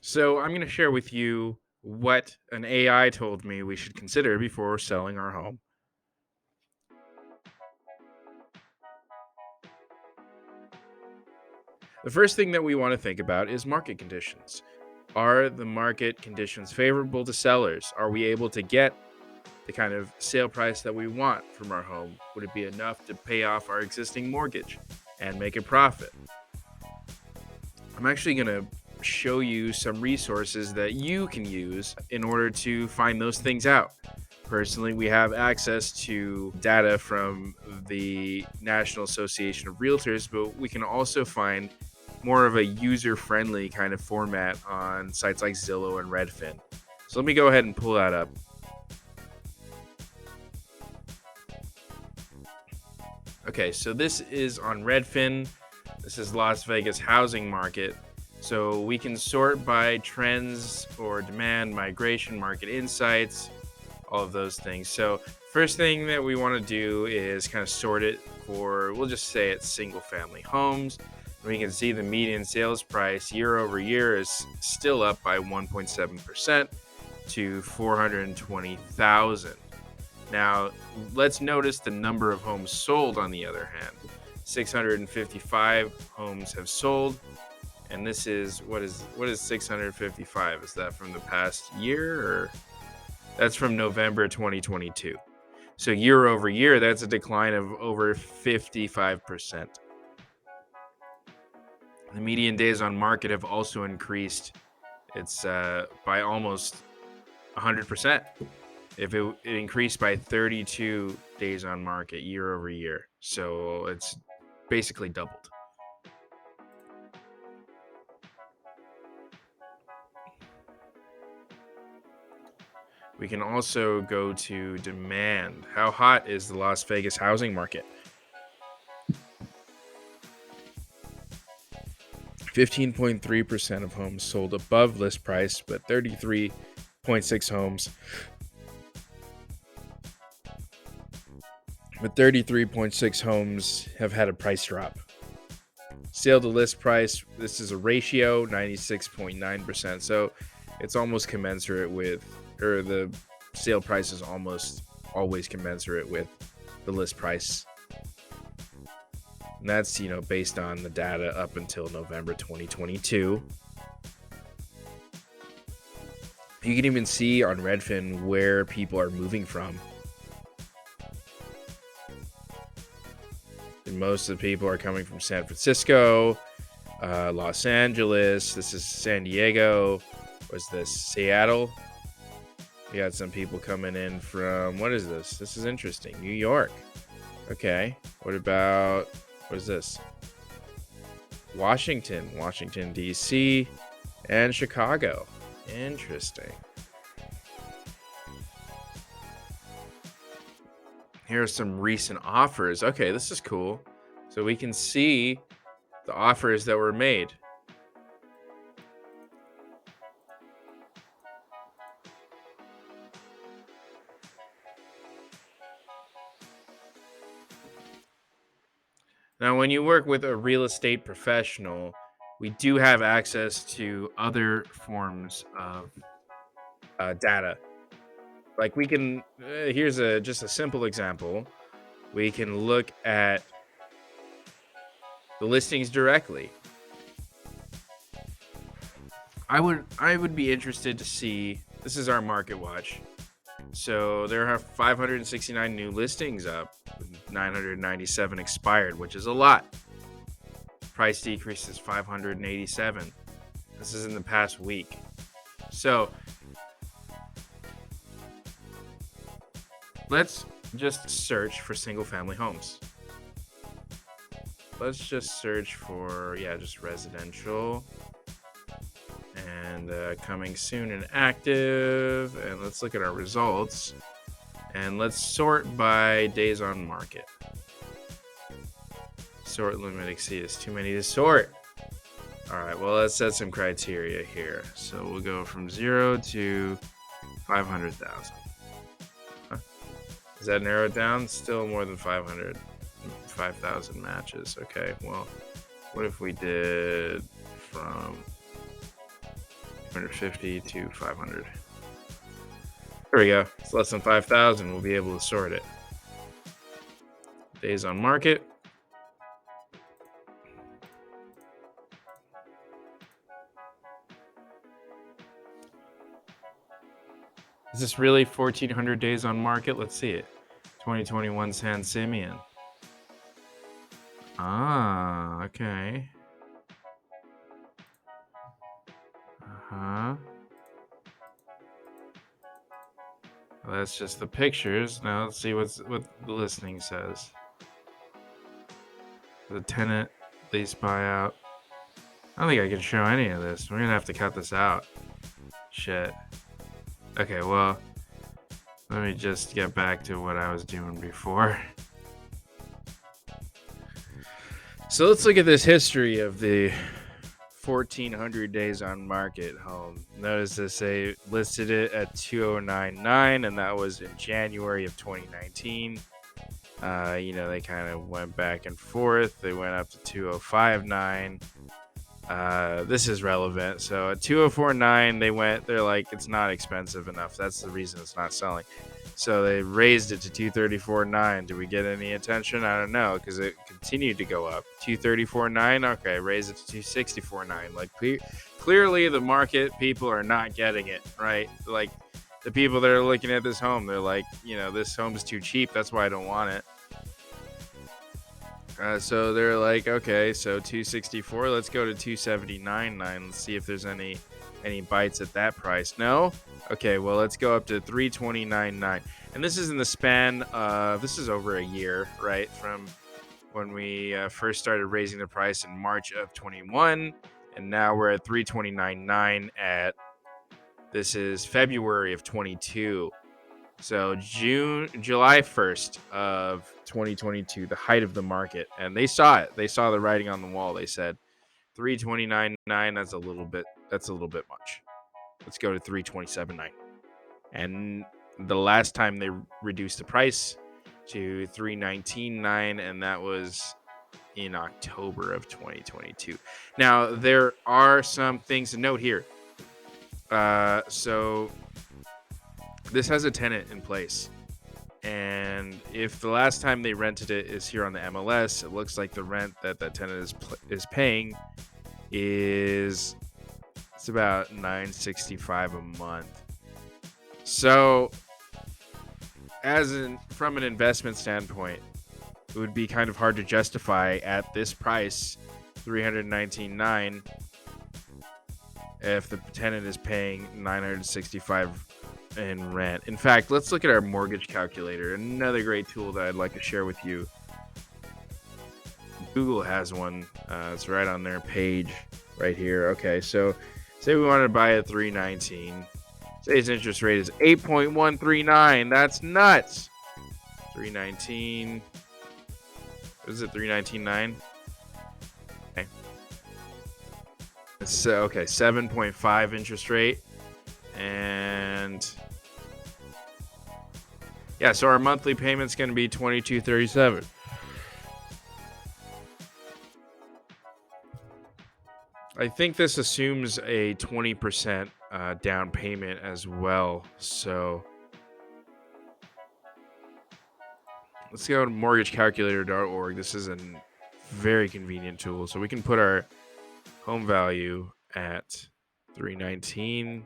So I'm going to share with you what an AI told me we should consider before selling our home. The first thing that we want to think about is market conditions. Are the market conditions favorable to sellers? Are we able to get the kind of sale price that we want from our home? Would it be enough to pay off our existing mortgage and make a profit? I'm actually going to show you some resources that you can use in order to find those things out. Personally, we have access to data from the National Association of Realtors, but we can also find more of a user friendly kind of format on sites like Zillow and Redfin. So let me go ahead and pull that up. Okay, so this is on Redfin. This is Las Vegas housing market. So we can sort by trends or demand, migration, market insights, all of those things. So first thing that we want to do is kind of sort it for, we'll just say it's single family homes. We can see the median sales price year over year is still up by 1.7% to 420,000. Now, let's notice the number of homes sold on the other hand. 655 homes have sold, and this is what is 655? Is that from the past year, or that's from November 2022? So year over year, that's a decline of over 55%. The median days on market have also increased. It's by almost 100%. If it increased by 32 days on market year over year. So it's basically doubled. We can also go to demand. How hot is the Las Vegas housing market? 15.3% of homes sold above list price, but 33.6 homes have had a price drop. Sale to list price, this is a ratio, 96.9%. So it's almost commensurate with, or the sale price is almost always commensurate with the list price. And that's, based on the data up until November 2022. You can even see on Redfin where people are moving from. And most of the people are coming from San Francisco, Los Angeles. This is San Diego. What's this? Seattle. We got some people coming in from, what is this? This is interesting. New York. Okay. What is this? Washington, D.C., and Chicago. Interesting. Here are some recent offers. Okay, this is cool. So we can see the offers that were made. Now, when you work with a real estate professional, we do have access to other forms of data. Like we can, here's just a simple example. We can look at the listings directly. I would be interested to see. This is our market watch. So there are 569 new listings up, 997 expired, which is a lot. Price decrease is 587. This is in the past week. So let's just search for single family homes. Let's just search for, just residential. And coming soon and active. And let's look at our results. And let's sort by days on market. Sort limit exceeds too many to sort. All right, well, let's set some criteria here. So we'll go from 0 to 500,000. Is that narrowed down? Still more than 5,000 matches. Okay, well, what if we did from 250 to 500. There we go. It's less than 5,000. We'll be able to sort it. Days on market. Is this really 1,400 days on market? Let's see it. 2021 San Simeon. Ah, okay. Uh-huh. Well, that's just the pictures. Now let's see what the listing says. The tenant lease buyout. I don't think I can show any of this. We're gonna have to cut this out. Shit. Okay, well, let me just get back to what I was doing before. So let's look at this history of the 1,400 days on market home. Notice that they listed it at 2,099, and that was in January of 2019. They kind of went back and forth. They went up to 2,059. This is relevant. So at 2,049, they're like, it's not expensive enough. That's the reason it's not selling. So they raised it to 234.9. Did we get any attention? I don't know, because it continued to go up. 234.9. Okay, raise it to 264.9. Like clearly, the market people are not getting it right. Like the people that are looking at this home, they're like, this home is too cheap. That's why I don't want it. So they're like, okay, so 264. Let's go to 279.9. Let's see if there's any bites at that price. No. Okay, well, let's go up to 329.9. And this is in the span of, this is over a year, right? From when we first started raising the price in March of 21. And now we're at 329.9 this is February of 22. So July 1st of 2022, the height of the market. And they saw it. They saw the writing on the wall. They said 329.9, that's a little bit much. Let's go to 327.9. And the last time they reduced the price to 319.9, and that was in October of 2022. Now, there are some things to note here. So this has a tenant in place. And if the last time they rented it is here on the MLS, it looks like the rent that tenant is paying is it's about $965 a month. So, from an investment standpoint, it would be kind of hard to justify at this price, $319.9, if the tenant is paying $965 in rent. In fact, let's look at our mortgage calculator. Another great tool that I'd like to share with you. Google has one. It's right on their page right here. Okay, so say we wanted to buy at $319. Say its interest rate is 8.139. That's nuts. $319. What is it? $319.9. Okay. So 7.5 interest rate. And yeah, so our monthly payment's going to be $22.37. I think this assumes a 20% down payment as well. So let's go to mortgagecalculator.org. This is a very convenient tool. So we can put our home value at $319.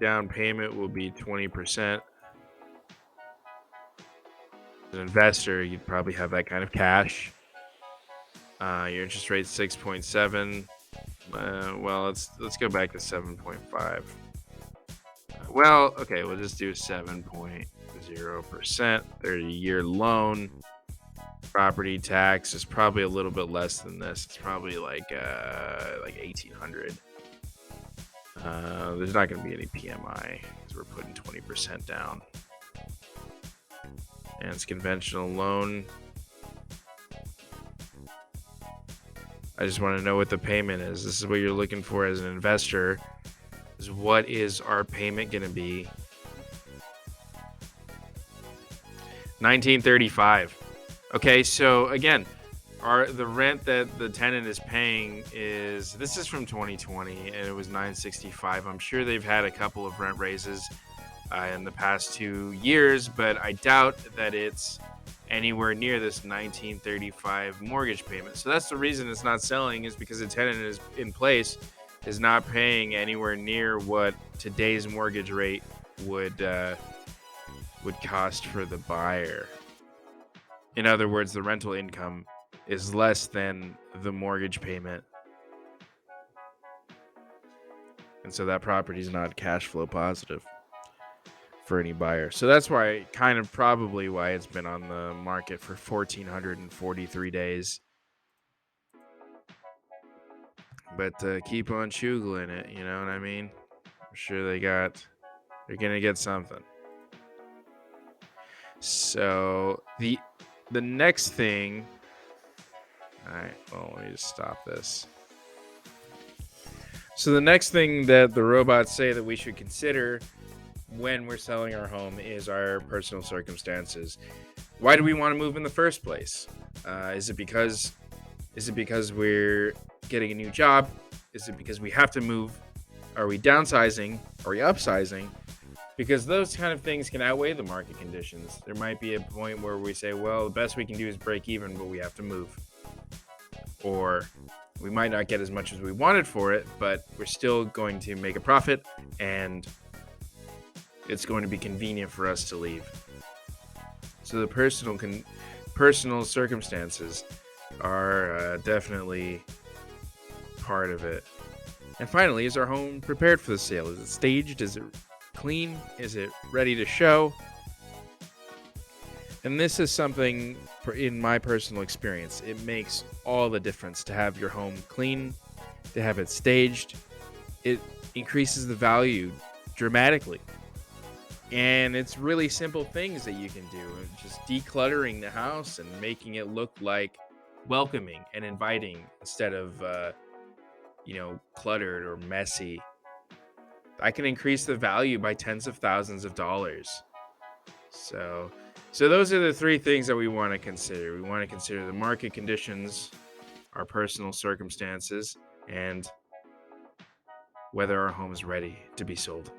Down payment will be 20%. As an investor, you'd probably have that kind of cash. Your interest rate is 6.7. Well, let's go back to 7.5. Well, okay, we'll just do 7.0%. 30-year loan. Property tax is probably a little bit less than this. It's probably like $1,800. There's not going to be any PMI because we're putting 20% down. And it's conventional loan. I just want to know what the payment is. This is what you're looking for as an investor. Is what is our payment going to be? $1,935. Okay, so again, the rent that the tenant is paying is, this is from 2020 and it was 965. I'm sure they've had a couple of rent raises in the past 2 years, but I doubt that it's anywhere near this 1935 mortgage payment. So that's the reason it's not selling, is because the tenant is in place is not paying anywhere near what today's mortgage rate would cost for the buyer. In other words, the rental income is less than the mortgage payment. And so that property is not cash flow positive for any buyer. So that's why, kind of probably why it's been on the market for 1,443 days. But keep on chugling it, you know what I mean? I'm sure they're gonna get something. So the next thing, all right, well, let me just stop this. So the next thing that the robots say that we should consider when we're selling our home is our personal circumstances. Why do we want to move in the first place? Is it because we're getting a new job? Is it because we have to move? Are we downsizing? Are we upsizing? Because those kind of things can outweigh the market conditions. There might be a point where we say, well, the best we can do is break even, but we have to move. Or we might not get as much as we wanted for it, but we're still going to make a profit, and it's going to be convenient for us to leave. So the personal circumstances are definitely part of it. And finally, is our home prepared for the sale? Is it staged? Is it clean? Is it ready to show? And this is something, in my personal experience, it makes all the difference to have your home clean, to have it staged. It increases the value dramatically. And it's really simple things that you can do. Just decluttering the house and making it look like welcoming and inviting instead of, cluttered or messy. I can increase the value by tens of thousands of dollars. So those are the three things that we want to consider. We want to consider the market conditions, our personal circumstances, and whether our home is ready to be sold.